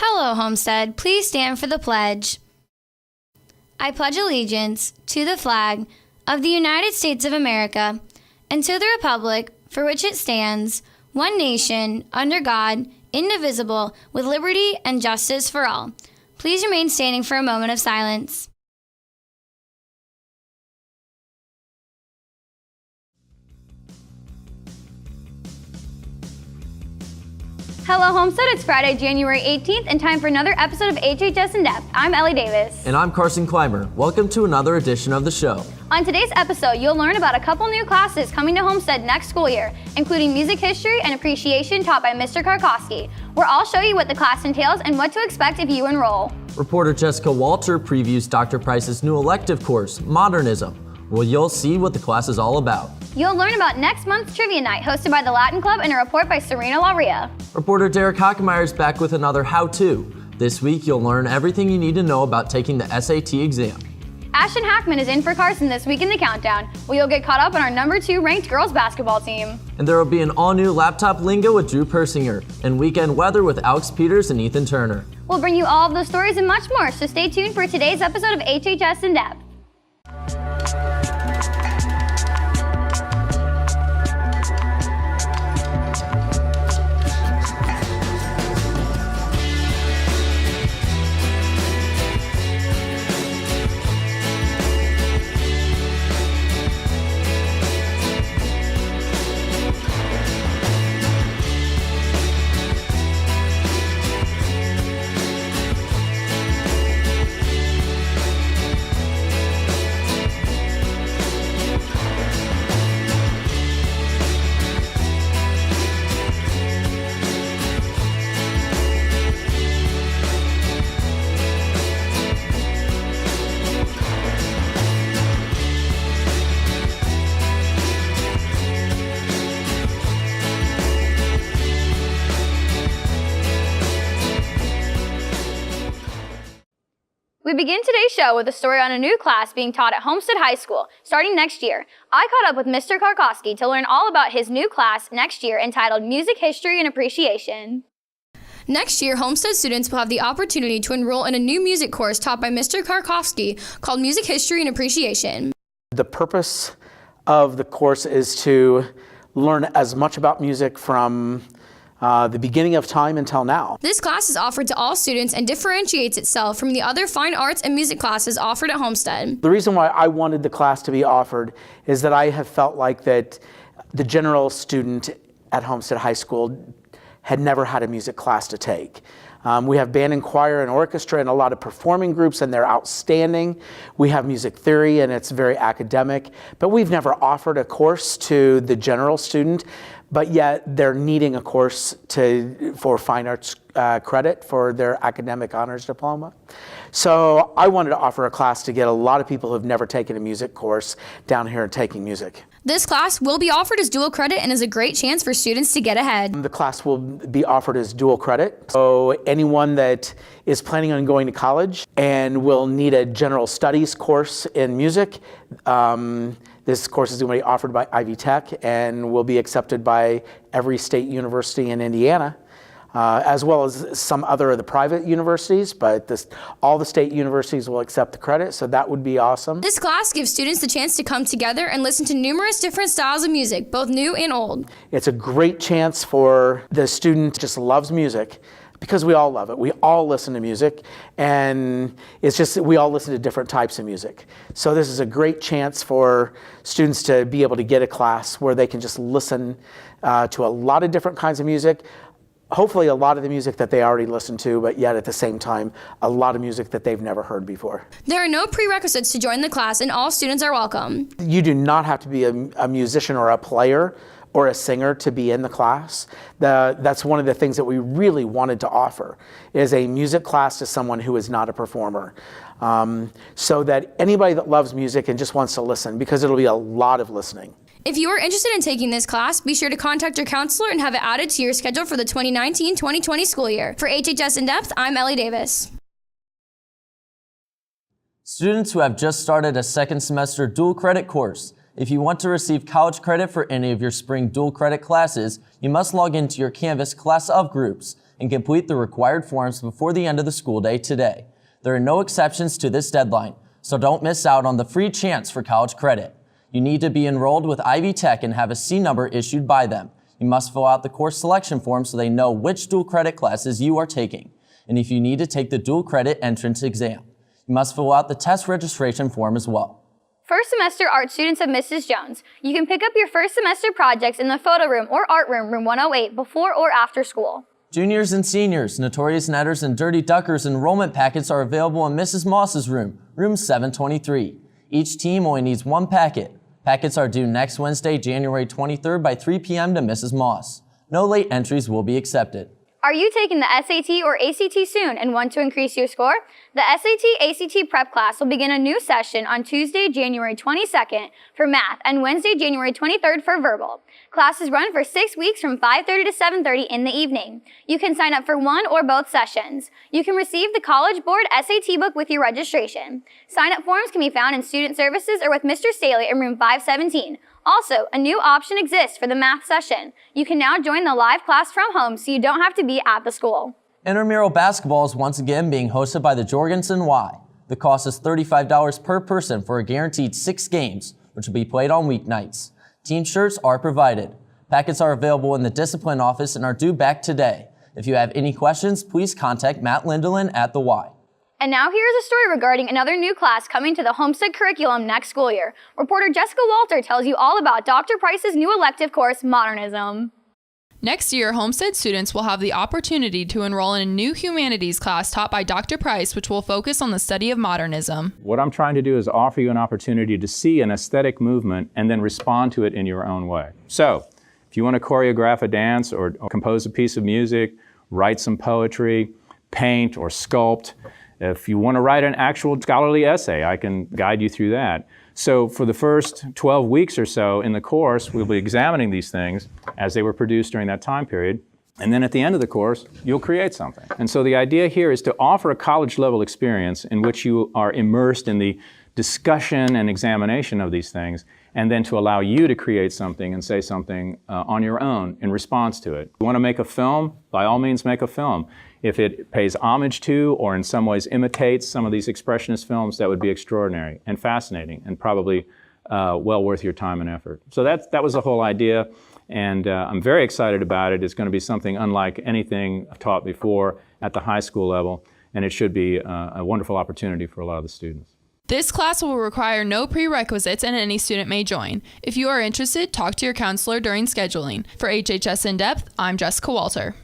Hello, Homestead. Please stand for the pledge. I pledge allegiance to the flag of the United States of America and to the republic for which it stands, one nation, under God, indivisible, with liberty and justice for all. Please remain standing for a moment of silence. Hello, Homestead. It's Friday, January 18th, and time for another episode of HHS In Depth. I'm Ellie Davis. And I'm Carson Clymer. Welcome to another edition of the show. On today's episode, you'll learn about a couple new classes coming to Homestead next school year, including music history and appreciation taught by Mr. Karkowski, where I'll show you what the class entails and what to expect if you enroll. Reporter Jessica Walter previews Dr. Price's new elective course, Modernism. Well, you'll see what the class is all about. You'll learn about next month's trivia night hosted by the Latin Club and a report by Serena Lauria. Reporter Derek Hockemeyer is back with another how-to. This week, you'll learn everything you need to know about taking the SAT exam. Ashton Hackman is in for Carson this week in the countdown, where you'll get caught up on our number 2 ranked girls basketball team. And there will be an all-new laptop lingo with Drew Persinger and weekend weather with Alex Peters and Ethan Turner. We'll bring you all of those stories and much more, so stay tuned for today's episode of HHS In Depth. We begin today's show with a story on a new class being taught at Homestead High School starting next year. I caught up with Mr. Karkowski to learn all about his new class next year entitled Music History and Appreciation. Next year, Homestead students will have the opportunity to enroll in a new music course taught by Mr. Karkowski called Music History and Appreciation. The purpose of the course is to learn as much about music from the beginning of time until now. This class is offered to all students and differentiates itself from the other fine arts and music classes offered at Homestead. The reason why I wanted the class to be offered is that I have felt like that the general student at Homestead High School had never had a music class to take. We have band and choir and orchestra and a lot of performing groups, and they're outstanding. We have music theory, and it's very academic, but we've never offered a course to the general student, but yet they're needing a course for fine arts credit for their academic honors diploma. So I wanted to offer a class to get a lot of people who've never taken a music course down here taking music. This class will be offered as dual credit and is a great chance for students to get ahead. The class will be offered as dual credit. So anyone that is planning on going to college and will need a general studies course in music, this course is going to be offered by Ivy Tech and will be accepted by every state university in Indiana, as well as some other of the private universities, but all the state universities will accept the credit, so that would be awesome. This class gives students the chance to come together and listen to numerous different styles of music, both new and old. It's a great chance for the student who just loves music, because we all love it. We all listen to music, and it's just that we all listen to different types of music. So this is a great chance for students to be able to get a class where they can just listen to a lot of different kinds of music, hopefully a lot of the music that they already listen to, but yet at the same time, a lot of music that they've never heard before. There are no prerequisites to join the class, and all students are welcome. You do not have to be a musician or a player or a singer to be in the class. That's one of the things that we really wanted to offer, is a music class to someone who is not a performer. So that anybody that loves music and just wants to listen, because it'll be a lot of listening. If you are interested in taking this class, be sure to contact your counselor and have it added to your schedule for the 2019-2020 school year. For HHS In Depth, I'm Ellie Davis. Students who have just started a second semester dual credit course If you want to receive college credit for any of your spring dual credit classes, you must log into your Canvas class of groups and complete the required forms before the end of the school day today. There are no exceptions to this deadline, so don't miss out on the free chance for college credit. You need to be enrolled with Ivy Tech and have a C number issued by them. You must fill out the course selection form so they know which dual credit classes you are taking. And if you need to take the dual credit entrance exam, you must fill out the test registration form as well. First semester art students of Mrs. Jones, you can pick up your first semester projects in the photo room or art room, room 108, before or after school. Juniors and seniors, Notorious Netters and Dirty Duckers enrollment packets are available in Mrs. Moss's room, room 723. Each team only needs one packet. Packets are due next Wednesday, January 23rd by 3 p.m. to Mrs. Moss. No late entries will be accepted. Are you taking the SAT or ACT soon and want to increase your score? The SAT-ACT prep class will begin a new session on Tuesday, January 22nd for math and Wednesday, January 23rd for verbal. Classes run for 6 weeks from 5:30 to 7:30 in the evening. You can sign up for one or both sessions. You can receive the College Board SAT book with your registration. Sign-up forms can be found in Student Services or with Mr. Staley in room 517. Also, a new option exists for the math session. You can now join the live class from home so you don't have to be at the school. Intramural basketball is once again being hosted by the Jorgensen Y. The cost is $35 per person for a guaranteed 6 games, which will be played on weeknights. Team shirts are provided. Packets are available in the discipline office and are due back today. If you have any questions, please contact Matt Lindelin at the Y. And now here's a story regarding another new class coming to the Homestead curriculum next school year. Reporter Jessica Walter tells you all about Dr. Price's new elective course, Modernism. Next year, Homestead students will have the opportunity to enroll in a new humanities class taught by Dr. Price, which will focus on the study of modernism. What I'm trying to do is offer you an opportunity to see an aesthetic movement and then respond to it in your own way. So, if you want to choreograph a dance or compose a piece of music, write some poetry, paint or sculpt, if you want to write an actual scholarly essay, I can guide you through that. So for the first 12 weeks or so in the course, we'll be examining these things as they were produced during that time period. And then at the end of the course, you'll create something. And so the idea here is to offer a college-level experience in which you are immersed in the discussion and examination of these things, and then to allow you to create something and say something on your own in response to it. You want to make a film? By all means, make a film. If it pays homage to or in some ways imitates some of these expressionist films, that would be extraordinary and fascinating and probably well worth your time and effort. So that was the whole idea, and I'm very excited about it. It's going to be something unlike anything I've taught before at the high school level, and it should be a wonderful opportunity for a lot of the students. This class will require no prerequisites and any student may join. If you are interested, talk to your counselor during scheduling. For HHS In Depth, I'm Jessica Walter.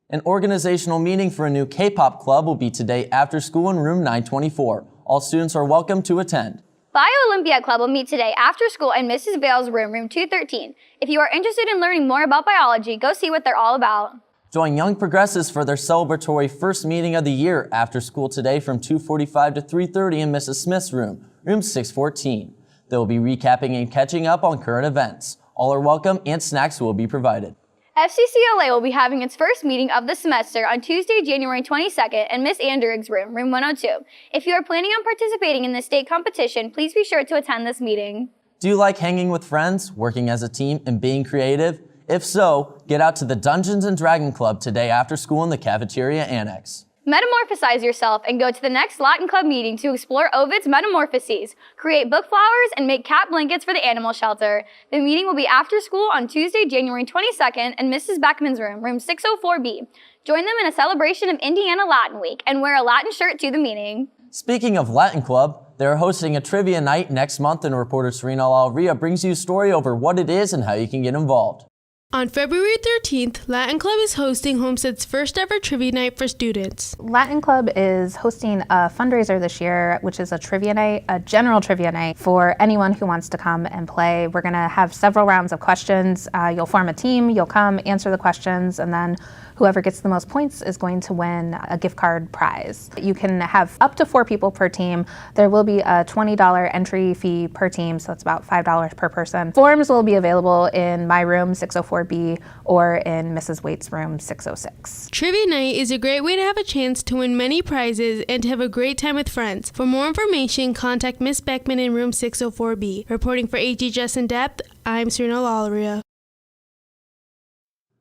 An organizational meeting for a new K-pop club will be today after school in room 924. All students are welcome to attend. Bio Olympia Club will meet today after school in Mrs. Vale's room, room 213. If you are interested in learning more about biology, go see what they're all about. Join Young Progressives for their celebratory first meeting of the year after school today from 2:45 to 3:30 in Mrs. Smith's room, room 614. They will be recapping and catching up on current events. All are welcome and snacks will be provided. FCCLA will be having its first meeting of the semester on Tuesday, January 22nd in Miss Anderig's room, room 102. If you are planning on participating in the state competition, please be sure to attend this meeting. Do you like hanging with friends, working as a team, and being creative? If so, get out to the Dungeons & Dragon Club today after school in the cafeteria annex. Metamorphosize yourself and go to the next Latin Club meeting to explore Ovid's Metamorphoses, create book flowers, and make cat blankets for the animal shelter. The meeting will be after school on Tuesday, January 22nd in Mrs. Beckman's room, room 604B. Join them in a celebration of Indiana Latin Week and wear a Latin shirt to the meeting. Speaking of Latin Club, they're hosting a trivia night next month, and reporter Serena Lalria brings you a story over what it is and how you can get involved. On February 13th, Latin Club is hosting Homestead's first ever trivia night for students. Latin Club is hosting a fundraiser this year, which is a trivia night, a general trivia night for anyone who wants to come and play. We're going to have several rounds of questions. You'll form a team, you'll come, answer the questions, and then whoever gets the most points is going to win a gift card prize. You can have up to 4 people per team. There will be a $20 entry fee per team, so that's about $5 per person. Forms will be available in my room, 604 604B or in Mrs. Waite's room 606. Trivia night is a great way to have a chance to win many prizes and to have a great time with friends. For more information, contact Miss Beckman in room 604B. Reporting for HHS In Depth, I'm Serena Lalauria.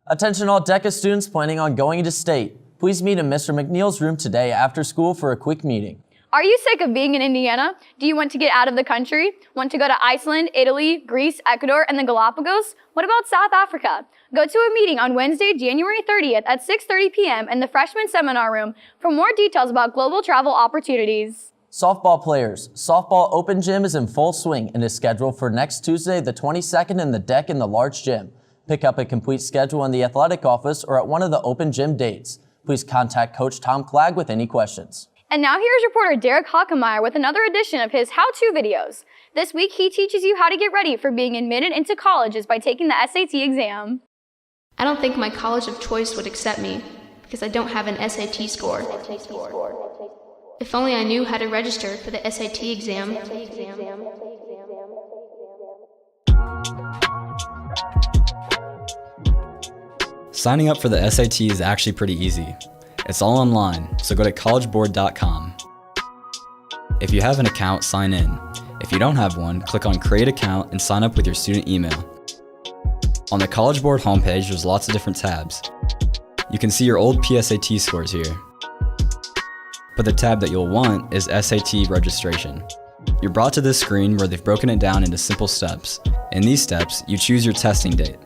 Attention all DECA students planning on going into state. Please meet in Mr. McNeil's room today after school for a quick meeting. Are you sick of being in Indiana? Do you want to get out of the country? Want to go to Iceland, Italy, Greece, Ecuador, and the Galapagos? What about South Africa? Go to a meeting on Wednesday, January 30th at 6:30 p.m. in the freshman seminar room for more details about global travel opportunities. Softball players, softball open gym is in full swing and is scheduled for next Tuesday, the 22nd in the deck in the large gym. Pick up a complete schedule in the athletic office or at one of the open gym dates. Please contact Coach Tom Clagg with any questions. And now here's reporter Derek Hockemeyer with another edition of his how-to videos. This week, he teaches you how to get ready for being admitted into colleges by taking the SAT exam. I don't think my college of choice would accept me because I don't have an SAT score. If only I knew how to register for the SAT exam. Signing up for the SAT is actually pretty easy. It's all online, so go to collegeboard.com. If you have an account, sign in. If you don't have one, click on Create Account and sign up with your student email. On the College Board homepage, there's lots of different tabs. You can see your old PSAT scores here. But the tab that you'll want is SAT registration. You're brought to this screen where they've broken it down into simple steps. In these steps, you choose your testing date.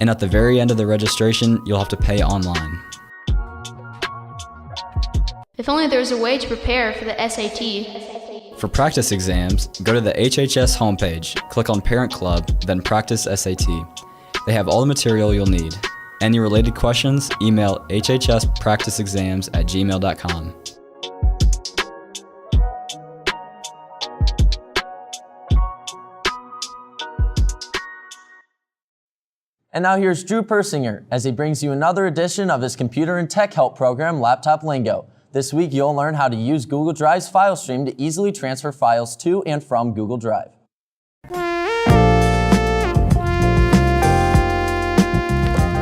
And at the very end of the registration, you'll have to pay online. If only there was a way to prepare for the SAT. For practice exams, go to the HHS homepage, click on Parent Club, then Practice SAT. They have all the material you'll need. Any related questions, email hhspracticeexams@gmail.com. And now here's Drew Persinger as he brings you another edition of his computer and tech help program, Laptop Lingo. This week, you'll learn how to use Google Drive's file stream to easily transfer files to and from Google Drive.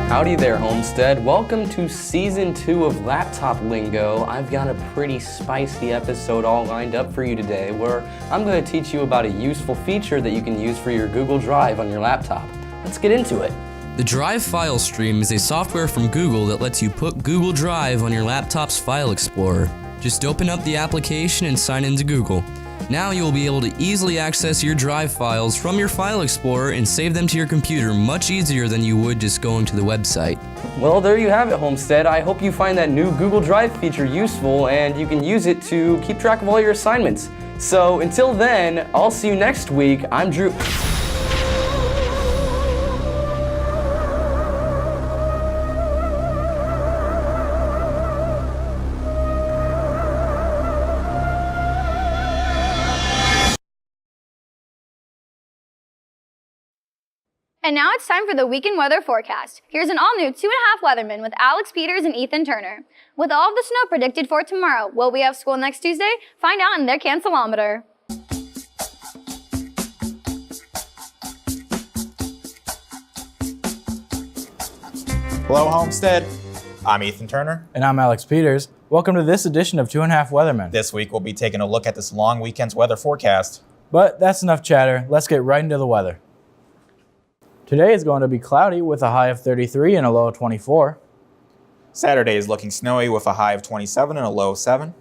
Howdy there, Homestead. Welcome to Season 2 of Laptop Lingo. I've got a pretty spicy episode all lined up for you today where I'm going to teach you about a useful feature that you can use for your Google Drive on your laptop. Let's get into it. The Drive File Stream is a software from Google that lets you put Google Drive on your laptop's file explorer. Just open up the application and sign into Google. Now you'll be able to easily access your Drive files from your file explorer and save them to your computer much easier than you would just going to the website. Well, there you have it, Homestead. I hope you find that new Google Drive feature useful and you can use it to keep track of all your assignments. So until then, I'll see you next week. I'm Drew. And now it's time for the weekend weather forecast. Here's an all-new 2.5 Weatherman with Alex Peters and Ethan Turner. With all of the snow predicted for tomorrow, will we have school next Tuesday? Find out in their cancelometer. Hello, Homestead. I'm Ethan Turner. And I'm Alex Peters. Welcome to this edition of 2.5 Weathermen. This week we'll be taking a look at this long weekend's weather forecast. But that's enough chatter. Let's get right into the weather. Today is going to be cloudy with a high of 33 and a low of 24. Saturday is looking snowy with a high of 27 and a low of 7.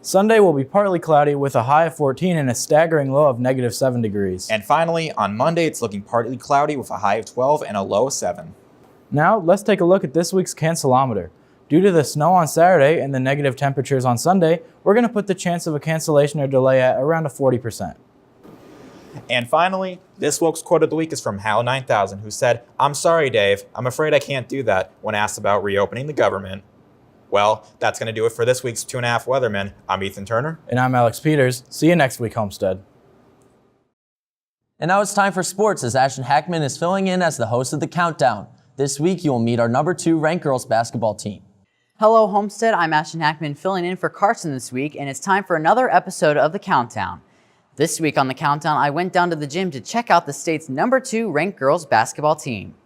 Sunday will be partly cloudy with a high of 14 and a staggering low of negative 7 degrees. And finally, on Monday, it's looking partly cloudy with a high of 12 and a low of 7. Now, let's take a look at this week's cancelometer. Due to the snow on Saturday and the negative temperatures on Sunday, we're going to put the chance of a cancellation or delay at around a 40%. And finally, this week's quote of the week is from Hal9000, who said, "I'm sorry, Dave. I'm afraid I can't do that," when asked about reopening the government. Well, that's going to do it for this week's 2.5 Weathermen. I'm Ethan Turner. And I'm Alex Peters. See you next week, Homestead. And now it's time for sports as Ashton Hackman is filling in as the host of The Countdown. This week, you will meet our number 2 ranked girls basketball team. Hello, Homestead. I'm Ashton Hackman filling in for Carson this week, and it's time for another episode of The Countdown. This week on The Countdown, I went down to the gym to check out the state's number 2 ranked girls basketball team.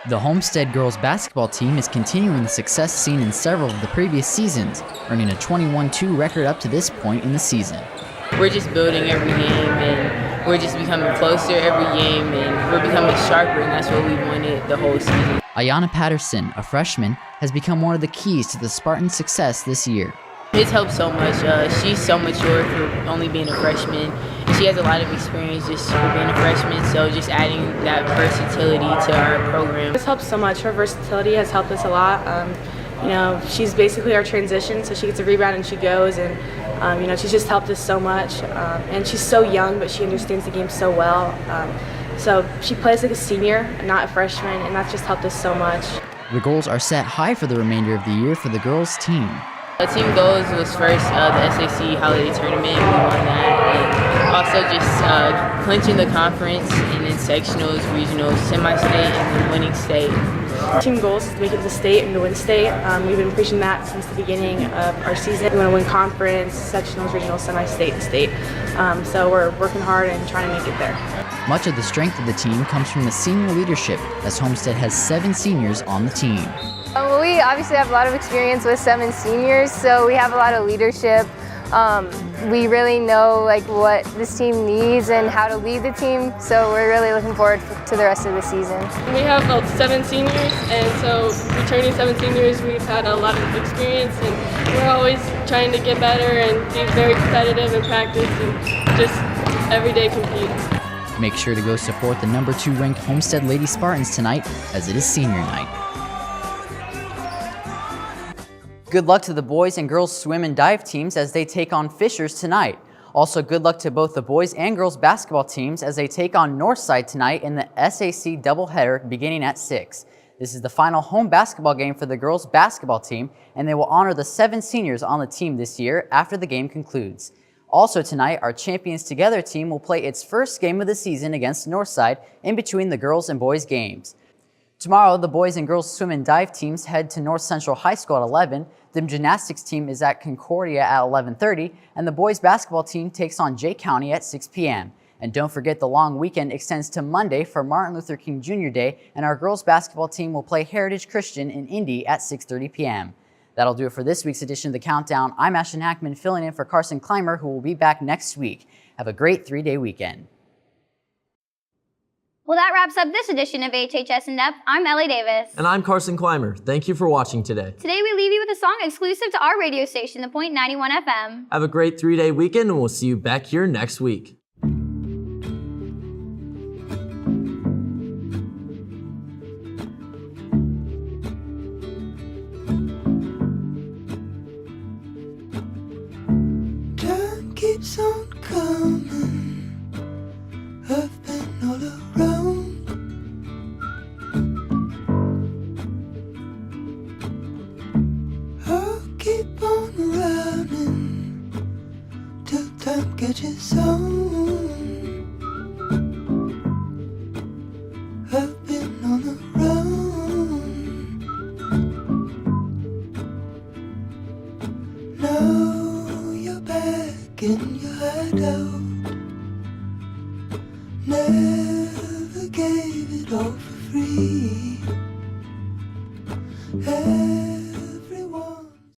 The Homestead girls basketball team is continuing the success seen in several of the previous seasons, earning a 21-2 record up to this point in the season. We're just building every game, and we're just becoming closer every game, and we're becoming sharper, and that's what we wanted the whole season. Ayanna Patterson, a freshman, has become one of the keys to the Spartans' success this year. It's helped so much. She's so mature for only being a freshman. She has a lot of experience just for being a freshman, so just adding that versatility to our program. It's helped so much. Her versatility has helped us a lot. She's basically our transition, so she gets a rebound and she goes, and she's just helped us so much. And she's so young, but she understands the game so well. So she plays like a senior, not a freshman, and that's just helped us so much. The goals are set high for the remainder of the year for the girls' team. The team goals was first the SAC Holiday Tournament. We won that. And also just clinching the conference and then sectionals, regionals, semi-state, and then winning state. Team goals is to make it to state and to win state. We've been preaching that since the beginning of our season. We want to win conference, sectionals, regionals, semi-state, and state. So we're working hard and trying to make it there. Much of the strength of the team comes from the senior leadership, as Homestead has 7 seniors on the team. Well, we obviously have a lot of experience with 7 seniors, so we have a lot of leadership. We really know what this team needs and how to lead the team, so we're really looking forward to the rest of the season. We have about 7 seniors, and so returning 7 seniors, we've had a lot of experience, and we're always trying to get better and be very competitive in practice and just everyday compete. Make sure to go support the number 2 ranked Homestead Lady Spartans tonight, as it is senior night. Good luck to the boys and girls swim and dive teams as they take on Fishers tonight. Also, good luck to both the boys and girls basketball teams as they take on Northside tonight in the SAC doubleheader beginning at 6. This is the final home basketball game for the girls basketball team, and they will honor the 7 seniors on the team this year after the game concludes. Also tonight, our Champions Together team will play its first game of the season against Northside in between the girls and boys games. Tomorrow, the boys and girls swim and dive teams head to North Central High School at 11. The gymnastics team is at Concordia at 11:30, and the boys basketball team takes on Jay County at 6 p.m. And don't forget the long weekend extends to Monday for Martin Luther King Jr. Day, and our girls basketball team will play Heritage Christian in Indy at 6:30 p.m. That'll do it for this week's edition of The Countdown. I'm Ashton Hackman, filling in for Carson Clymer, who will be back next week. Have a great 3-day weekend. Well, that wraps up this edition of HHS In Depth. I'm Ellie Davis. And I'm Carson Clymer. Thank you for watching today. Today we leave you with a song exclusive to our radio station, The Point 91 FM. Have a great 3-day weekend, and we'll see you back here next week. Time keeps on coming. I've been all around. I'll keep on running till time catches on. I've been on the run. Now you're back in your hideout. Never gave it all for free.